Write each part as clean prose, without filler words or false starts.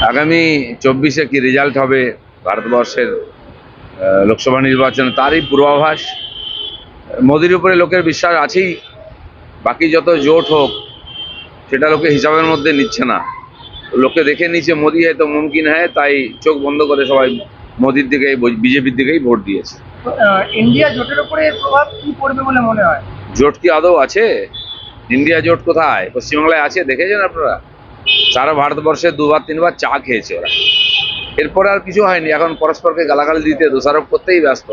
আগামী 24-এ কি রেজাল্ট হবে ভারতবর্ষের লোকসভা নির্বাচনে তারই পূর্বাভাস। মোদির উপরে লোকের বিশ্বাস আছেই, বাকি যত জোট হোক সেটা লোকে হিসাবের মধ্যে নিচ্ছে না। লোকে দেখে নিচ্ছে মোদি হয়তো মুমকিন হয়, তাই চোখ বন্ধ করে সবাই মোদির দিকে, বিজেপির দিকেই ভোট দিয়েছে। ইন্ডিয়া জোটের উপরে প্রভাব কি পড়বে বলে মনে হয়? জোট কি আদৌ আছে? ইন্ডিয়া জোট কোথায়? পশ্চিমবাংলায় আছে, দেখেছেন আপনারা? সারা ভারতবর্ষে 2-3বার চা খেয়েছে ওরা, এরপরে আর কিছু হয়নি। এখন পরস্পরকে গালাগালি দিতে, দোষারোপ করতেই ব্যস্ত।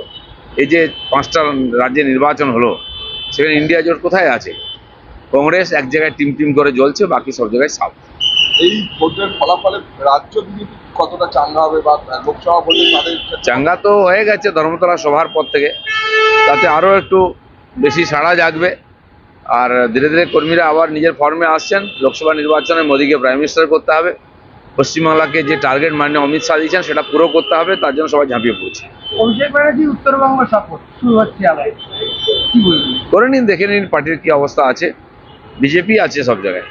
এই যে 5টা রাজ্যে নির্বাচন হলো, সেখানে ইন্ডিয়া জোট কোথায় আছে? কংগ্রেস এক জায়গায় টিম করে জ্বলছে, বাকি সব জায়গায় সাপ। এই ভোটের ফলাফলে রাজ্য বিজেপি কতটা চাঙ্গা হবে বা লোকসভা ভোটে তাদের চাঙ্গা তো হয়ে গেছে ধর্মতলা সভার পর থেকে, তাতে আরও একটু বেশি সাড়া জাগবে। আর ধীরে ধীরে কর্মীরা আবার নিজের ফর্মে আসছেন। লোকসভা নির্বাচনে মোদীকে প্রাইম মিনিস্টার করতে হবে, পশ্চিমবাংলাকে যে টার্গেট মাননীয় অমিত শাহ দিয়েছেন সেটা পুরো করতে হবে, তার জন্য সবাই ঝাঁপিয়ে পড়ছে। অভিষেক ব্যানার্জি উত্তরবঙ্গ সফর শুরু হচ্ছে আবার, কি বলবেন? করে নিন, দেখে নিন পার্টির কি অবস্থা আছে। বিজেপি আছে সব জায়গায়।